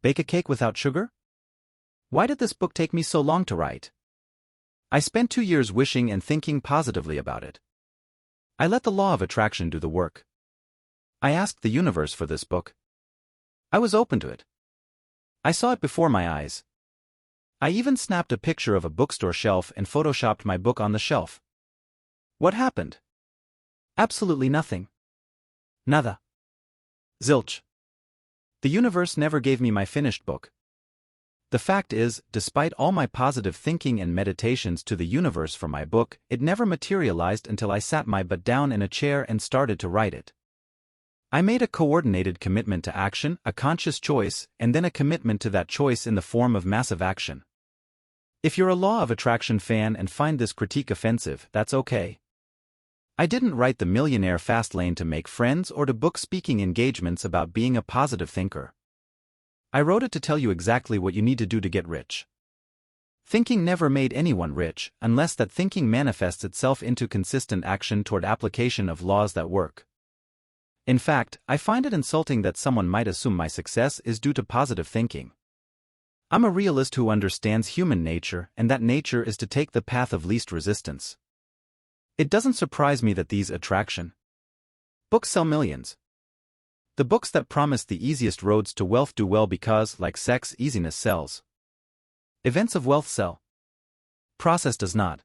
Bake a cake without sugar? Why did this book take me so long to write? I spent 2 years wishing and thinking positively about it. I let the law of attraction do the work. I asked the universe for this book. I was open to it. I saw it before my eyes. I even snapped a picture of a bookstore shelf and photoshopped my book on the shelf. What happened? Absolutely nothing. Nada. Zilch. The universe never gave me my finished book. The fact is, despite all my positive thinking and meditations to the universe for my book, it never materialized until I sat my butt down in a chair and started to write it. I made a coordinated commitment to action, a conscious choice, and then a commitment to that choice in the form of massive action. If you're a law of attraction fan and find this critique offensive, that's okay. I didn't write the Millionaire FastLane to make friends or to book speaking engagements about being a positive thinker. I wrote it to tell you exactly what you need to do to get rich. Thinking never made anyone rich, unless that thinking manifests itself into consistent action toward application of laws that work. In fact, I find it insulting that someone might assume my success is due to positive thinking. I'm a realist who understands human nature, and that nature is to take the path of least resistance. It doesn't surprise me that these attraction books sell millions. The books that promise the easiest roads to wealth do well because, like sex, easiness sells. Events of wealth sell. Process does not.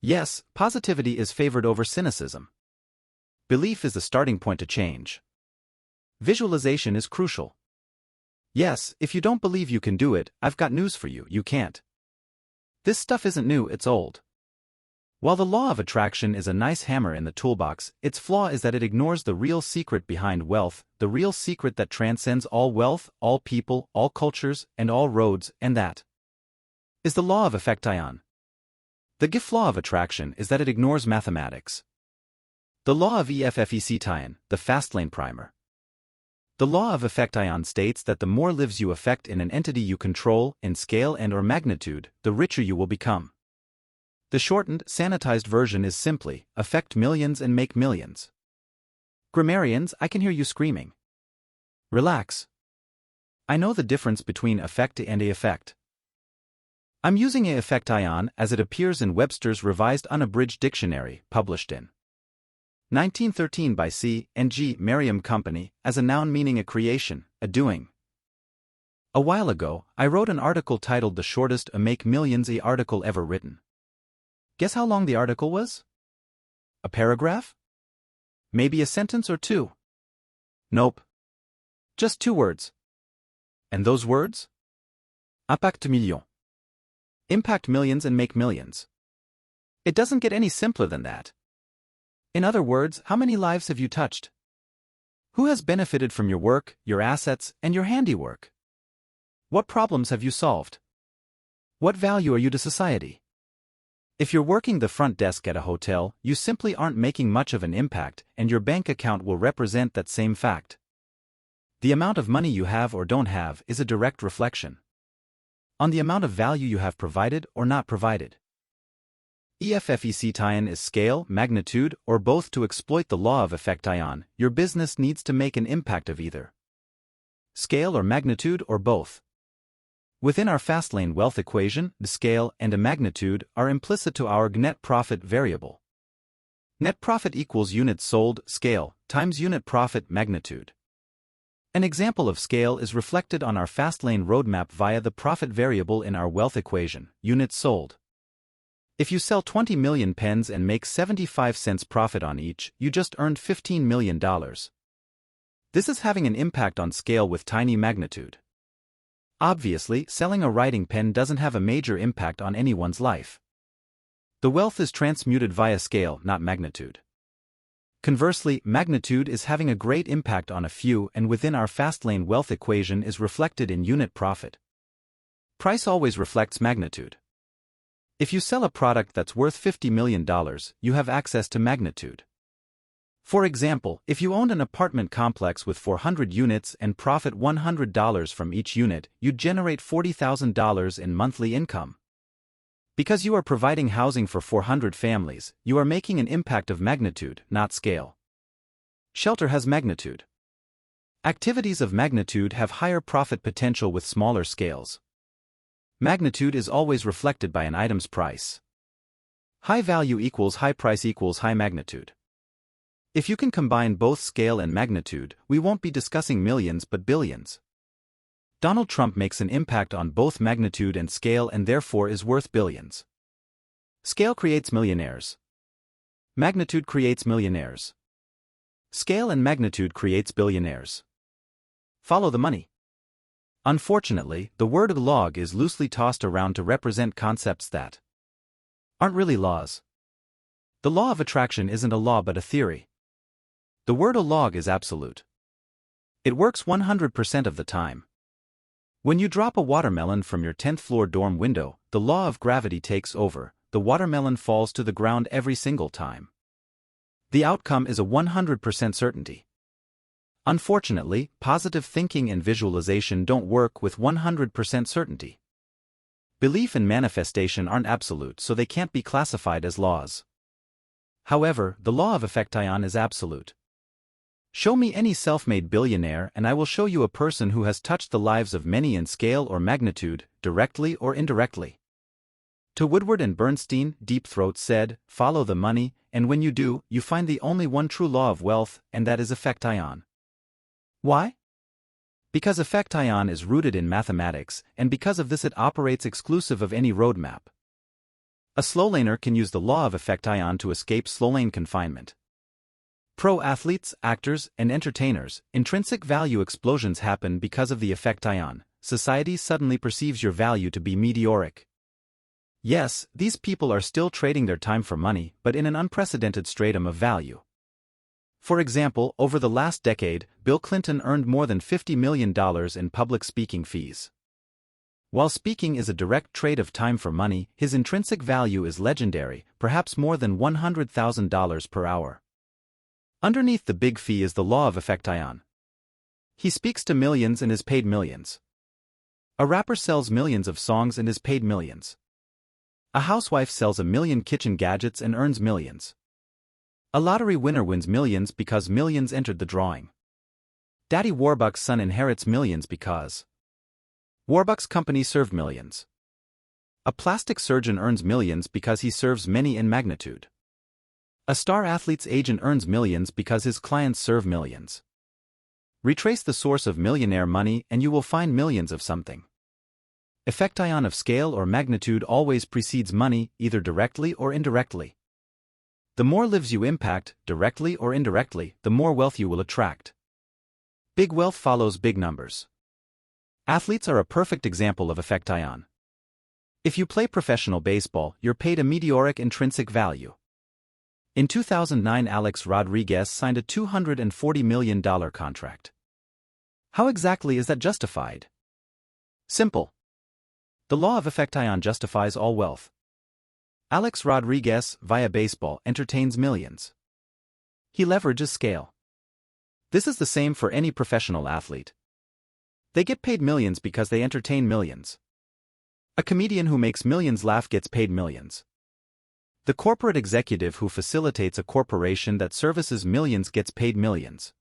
Yes, positivity is favored over cynicism. Belief is the starting point to change. Visualization is crucial. Yes, if you don't believe you can do it, I've got news for you, you can't. This stuff isn't new, it's old. While the law of attraction is a nice hammer in the toolbox, its flaw is that it ignores the real secret behind wealth, the real secret that transcends all wealth, all people, all cultures, and all roads, and that is the law of affection. The gift law of attraction is that it ignores mathematics. The law of FastLane, the FastLane primer. The law of affection states that the more lives you affect in an entity you control, in scale and or magnitude, the richer you will become. The shortened, sanitized version is simply, affect millions and make millions. Grammarians, I can hear you screaming. Relax. I know the difference between affect and a effect. I'm using a affection as it appears in Webster's Revised Unabridged Dictionary, published in 1913 by C. and G. Merriam Company, as a noun meaning a creation, a doing. A while ago, I wrote an article titled The Shortest a Make Millions article ever written. Guess how long the article was? A paragraph? Maybe a sentence or two? Nope. Just 2 words. And those words? Impact million. Impact millions and make millions. It doesn't get any simpler than that. In other words, how many lives have you touched? Who has benefited from your work, your assets, and your handiwork? What problems have you solved? What value are you to society? If you're working the front desk at a hotel, you simply aren't making much of an impact, and your bank account will represent that same fact. The amount of money you have or don't have is a direct reflection on the amount of value you have provided or not provided. Affection is scale, magnitude, or both. To exploit the law of affection, your business needs to make an impact of either scale or magnitude or both. Within our FastLane wealth equation, the scale and a magnitude are implicit to our net profit variable. Net profit equals units sold, scale, times unit profit, magnitude. An example of scale is reflected on our FastLane roadmap via the profit variable in our wealth equation, units sold. If you sell 20 million pens and make 75 cents profit on each, you just earned $15 million. This is having an impact on scale with tiny magnitude. Obviously, selling a writing pen doesn't have a major impact on anyone's life. The wealth is transmuted via scale, not magnitude. Conversely, magnitude is having a great impact on a few, and within our FastLane wealth equation is reflected in unit profit. Price always reflects magnitude. If you sell a product that's worth $50 million, you have access to magnitude. For example, if you owned an apartment complex with 400 units and profit $100 from each unit, you'd generate $40,000 in monthly income. Because you are providing housing for 400 families, you are making an impact of magnitude, not scale. Shelter has magnitude. Activities of magnitude have higher profit potential with smaller scales. Magnitude is always reflected by an item's price. High value equals high price equals high magnitude. If you can combine both scale and magnitude, we won't be discussing millions but billions. Donald Trump makes an impact on both magnitude and scale and therefore is worth billions. Scale creates millionaires. Magnitude creates millionaires. Scale and magnitude creates billionaires. Follow the money. Unfortunately, the word log is loosely tossed around to represent concepts that aren't really laws. The law of attraction isn't a law but a theory. The word log is absolute. It works 100% of the time. When you drop a watermelon from your 10th floor dorm window, the law of gravity takes over, the watermelon falls to the ground every single time. The outcome is a 100% certainty. Unfortunately, positive thinking and visualization don't work with 100% certainty. Belief and manifestation aren't absolute, so they can't be classified as laws. However, the law of affection is absolute. Show me any self-made billionaire and I will show you a person who has touched the lives of many in scale or magnitude, directly or indirectly. To Woodward and Bernstein, Deep Throat said, "Follow the money, and when you do, you find the only one true law of wealth, and that is affection." Why? Because affection is rooted in mathematics, and because of this it operates exclusive of any roadmap. A slowlaner can use the law of affection to escape slowlane confinement. Pro athletes, actors, and entertainers, intrinsic value explosions happen because of the affection. Society suddenly perceives your value to be meteoric. Yes, these people are still trading their time for money, but in an unprecedented stratum of value. For example, over the last decade, Bill Clinton earned more than $50 million in public speaking fees. While speaking is a direct trade of time for money, his intrinsic value is legendary, perhaps more than $100,000 per hour. Underneath the big fee is the law of affection. He speaks to millions and is paid millions. A rapper sells millions of songs and is paid millions. A housewife sells 1 million kitchen gadgets and earns millions. A lottery winner wins millions because millions entered the drawing. Daddy Warbucks' son inherits millions because Warbucks' company served millions. A plastic surgeon earns millions because he serves many in magnitude. A star athlete's agent earns millions because his clients serve millions. Retrace the source of millionaire money and you will find millions of something. Affection of scale or magnitude always precedes money, either directly or indirectly. The more lives you impact, directly or indirectly, the more wealth you will attract. Big wealth follows big numbers. Athletes are a perfect example of affection. If you play professional baseball, you're paid a meteoric intrinsic value. In 2009, Alex Rodriguez signed a $240 million contract. How exactly is that justified? Simple. The law of affection justifies all wealth. Alex Rodriguez, via baseball, entertains millions. He leverages scale. This is the same for any professional athlete. They get paid millions because they entertain millions. A comedian who makes millions laugh gets paid millions. The corporate executive who facilitates a corporation that services millions gets paid millions.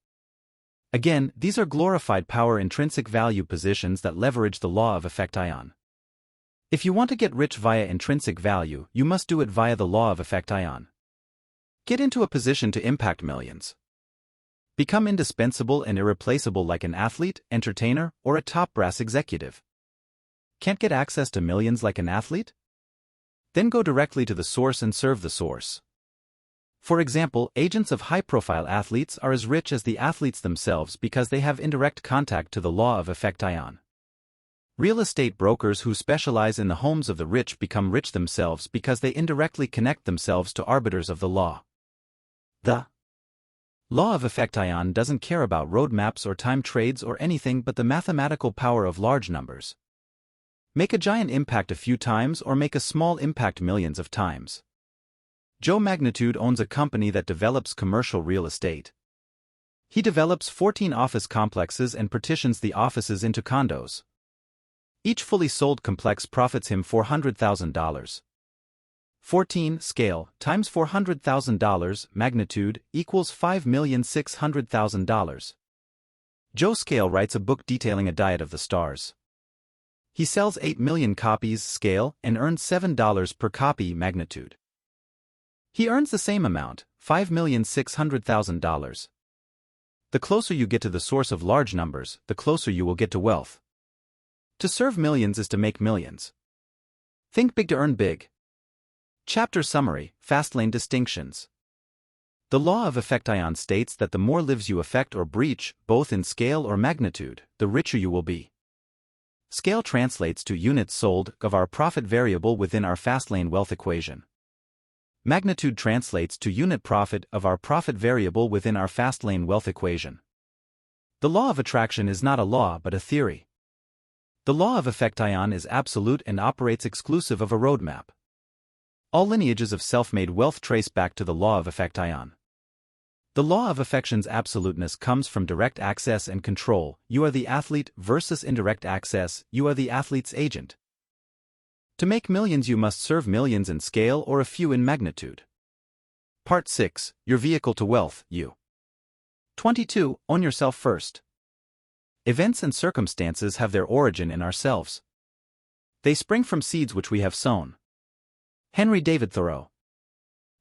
Again, these are glorified power intrinsic value positions that leverage the law of affection. If you want to get rich via intrinsic value, you must do it via the law of affection. Get into a position to impact millions. Become indispensable and irreplaceable like an athlete, entertainer, or a top brass executive. Can't get access to millions like an athlete? Then go directly to the source and serve the source. For example, agents of high-profile athletes are as rich as the athletes themselves because they have indirect contact to the law of affection. Real estate brokers who specialize in the homes of the rich become rich themselves because they indirectly connect themselves to arbiters of the law. The law of affection doesn't care about roadmaps or time trades or anything but the mathematical power of large numbers. Make a giant impact a few times or make a small impact millions of times. Joe Magnitude owns a company that develops commercial real estate. He develops 14 office complexes and partitions the offices into condos. Each fully sold complex profits him $400,000. 14 scale times $400,000 magnitude equals $5,600,000. Joe Scale writes a book detailing a diet of the stars. He sells 8 million copies Scale and earns $7 per copy magnitude. He earns the same amount, $5,600,000. The closer you get to the source of large numbers, the closer you will get to wealth. To serve millions is to make millions. Think big to earn big. Chapter Summary, FastLane Distinctions. The law of affection states that the more lives you affect or breach, both in scale or magnitude, the richer you will be. Scale translates to units sold of our profit variable within our FastLane wealth equation. Magnitude translates to unit profit of our profit variable within our FastLane wealth equation. The law of attraction is not a law but a theory. The law of affection is absolute and operates exclusive of a roadmap. All lineages of self-made wealth trace back to the law of affection. The law of affection's absoluteness comes from direct access and control. You are the athlete versus indirect access. You are the athlete's agent. To make millions you must serve millions in scale or a few in magnitude. Part 6, Your Vehicle to Wealth, You. 22. Own yourself first. Events and circumstances have their origin in ourselves. They spring from seeds which we have sown. Henry David Thoreau.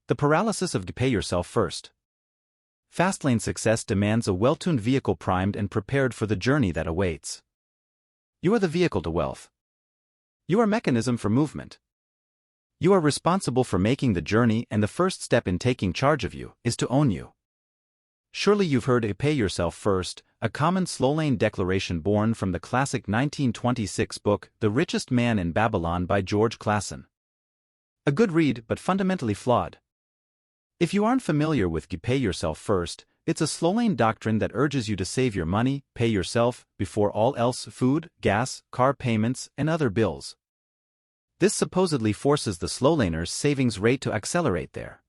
The paralysis of pay yourself first. FastLane success demands a well-tuned vehicle primed and prepared for the journey that awaits. You are the vehicle to wealth. You are a mechanism for movement. You are responsible for making the journey, and the first step in taking charge of you is to own you. Surely you've heard pay yourself first, a common Slowlaner declaration born from the classic 1926 book The Richest Man in Babylon by George Clason. A good read but fundamentally flawed. If you aren't familiar with pay yourself first, it's a Slowlaner doctrine that urges you to save your money, pay yourself, before all else: food, gas, car payments, and other bills. This supposedly forces the Slowlaner's savings rate to accelerate their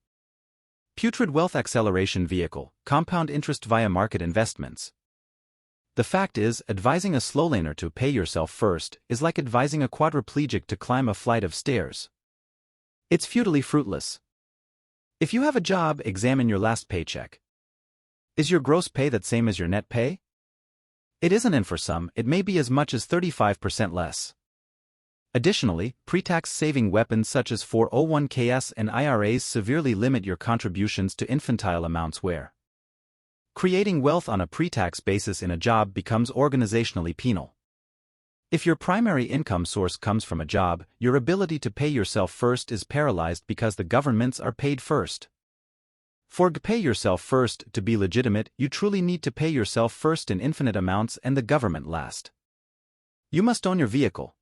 putrid wealth acceleration vehicle, compound interest via market investments. The fact is, advising a Slowlaner to pay yourself first is like advising a quadriplegic to climb a flight of stairs. It's futilely fruitless. If you have a job, examine your last paycheck. Is your gross pay the same as your net pay? It isn't, and for some, it may be as much as 35% less. Additionally, pre-tax saving weapons such as 401ks and IRAs severely limit your contributions to infantile amounts where creating wealth on a pre-tax basis in a job becomes organizationally penal. If your primary income source comes from a job, your ability to pay yourself first is paralyzed because the governments are paid first. For pay yourself first to be legitimate, you truly need to pay yourself first in infinite amounts and the government last. You must own your vehicle.